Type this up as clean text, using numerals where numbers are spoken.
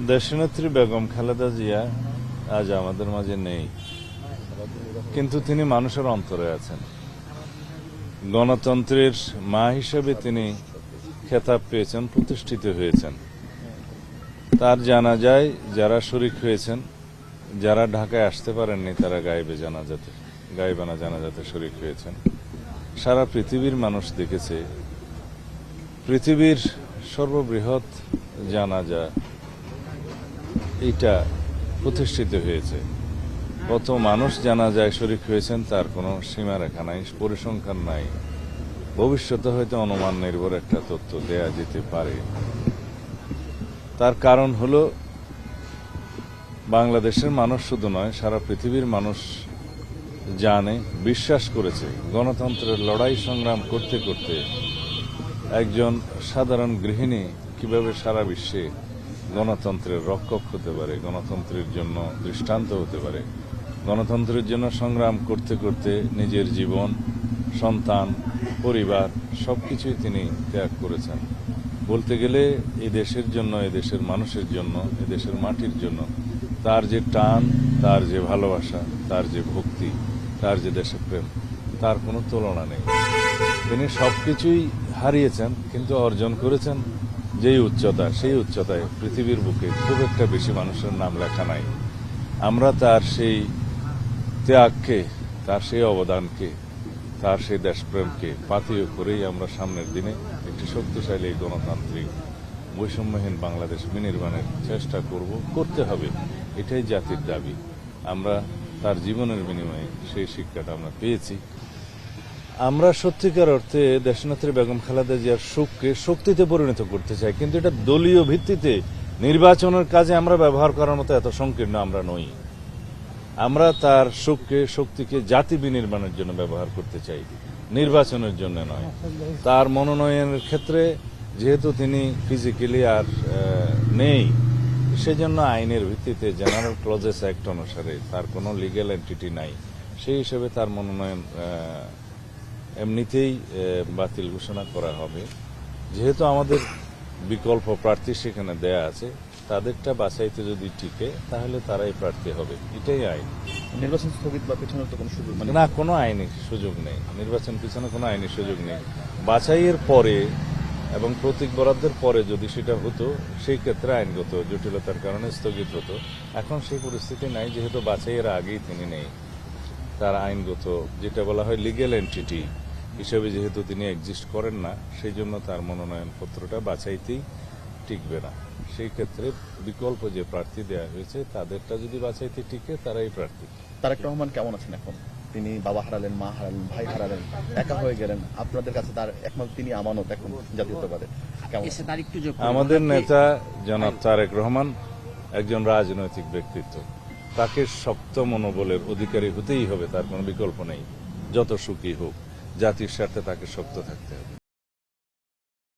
দেশনেত্রী বেগম খালেদা জিয়া আজ আমাদের মাঝে নেই, কিন্তু তিনি মানুষের অন্তরে আছেন। গণতন্ত্রের মা হিসেবে তিনি খেতাব পেয়েছেন, প্রতিষ্ঠিত হয়েছেন। তার জানাজায় যারা শরিক হয়েছেন, যারা ঢাকায় আসতে পারেননি, তারা গায়েবানা জানাজাতে শরিক হয়েছেন। সারা পৃথিবীর মানুষ দেখেছে পৃথিবীর সর্ববৃহৎ জানাজা এটা প্রতিষ্ঠিত হয়েছে। কত মানুষ জানাজায় শরিক হয়েছেন তার কোনো সীমারেখা নাই, পরিসংখ্যান নাই। ভবিষ্যতে হয়তো অনুমান নির্ভর একটা তথ্য দেয়া যেতে পারে। তার কারণ হলো বাংলাদেশের মানুষ শুধু নয়, সারা পৃথিবীর মানুষ জানে, বিশ্বাস করেছে গণতন্ত্রের লড়াই সংগ্রাম করতে করতে একজন সাধারণ গৃহিণী কিভাবে সারা বিশ্বে গণতন্ত্রের রক্ষক হতে পারে, গণতন্ত্রের জন্য দৃষ্টান্ত হতে পারে। গণতন্ত্রের জন্য সংগ্রাম করতে করতে নিজের জীবন, সন্তান, পরিবার সবকিছুই তিনি ত্যাগ করেছেন। বলতে গেলে এই দেশের জন্য, এই দেশের মানুষের জন্য, এই দেশের মাটির জন্য তার যে টান, তার যে ভালোবাসা, তার যে ভক্তি, তার যে দেশপ্রেম, তার কোনো তুলনা নেই। তিনি সবকিছুই হারিয়েছেন, কিন্তু অর্জন করেছেন যেই উচ্চতা, সেই উচ্চতায় পৃথিবীর বুকে খুব একটা বেশি মানুষের নাম লেখা নাই। আমরা তার সেই ত্যাগকে, তার সেই অবদানকে, তার সেই দেশপ্রেমকে পাথেয় করেই আমরা সামনের দিনে একটি শক্তিশালী গণতান্ত্রিক বৈষম্যহীন বাংলাদেশ বিনির্মাণের চেষ্টা করতে হবে। এটাই জাতির দাবি। আমরা তার জীবনের বিনিময়ে সেই শিক্ষাটা আমরা পেয়েছি। আমরা সত্যিকার অর্থে দেশনেত্রী বেগম খালেদা জিয়ার সুখকে শক্তিতে পরিণত করতে চাই, কিন্তু এটা দলীয় ভিত্তিতে নির্বাচনের কাজে আমরা ব্যবহার করার মতো এত সংকীর্ণ আমরা নই। আমরা তার সুখকে, শক্তিকে জাতি বিনির্মাণের জন্য ব্যবহার করতে চাই, নির্বাচনের জন্য নয়। তার মনোনয়নের ক্ষেত্রে যেহেতু তিনি ফিজিক্যালি আর নেই, সেজন্য আইনের ভিত্তিতে জেনারেল ক্লজেস অ্যাক্ট অনুসারে তার কোনো লিগ্যাল এন্টিটি নাই। সেই হিসেবে তার মনোনয়ন এমনিতেই বাতিল ঘোষণা করা হবে। যেহেতু আমাদের বিকল্প প্রার্থী সেখানে দেয়া আছে, তাদেরটা বাছাইতে যদি টিকে তাহলে তারাই প্রার্থী হবে, এটাই আইন। নির্বাচন স্থগিত বা পেছনের তো কোনো সুযোগ না, কোনো আইনি সুযোগ নেই। নির্বাচন পিছনে কোনো আইনি সুযোগ নেই। বাছাইয়ের পরে এবং প্রতীক বরাদ্দের পরে যদি সেটা হতো, সেই ক্ষেত্রে আইনগত জটিলতার কারণে স্থগিত হতো। এখন সেই পরিস্থিতি নাই, যেহেতু বাছাইয়ের আগেই তিনি নেই। তার আইনগত যেটা বলা হয় লিগ্যাল এন্টিটি হিসেবে যেহেতু তিনি এক্সিস্ট করেন না, সেই জন্য তার মনোনয়ন পত্রটা বাছাইতেই টিকবে না। সেই ক্ষেত্রে বিকল্প যে প্রার্থী দেওয়া হয়েছে তাদেরটা যদি বাছাইতে টিকে, তারাই প্রার্থী। তারেক রহমান কেমন আছেন এখন? তিনি বাবা হারালেন, মা হারালেন, ভাই হারালেন, একা হয়ে গেলেন। আপনাদের কাছে তার একমাত্র তিনি আমানত এখন জাতীয়তাবাদে। আমাদের নেতা জনাব তারেক রহমান একজন রাজনৈতিক ব্যক্তিত্ব। তাকে শক্ত মনোবলের অধিকারী হতেই হবে, তার কোনো বিকল্প নেই। যত সুখী হোক, জাতির স্বার্থে তাকে শক্ত থাকতে হবে।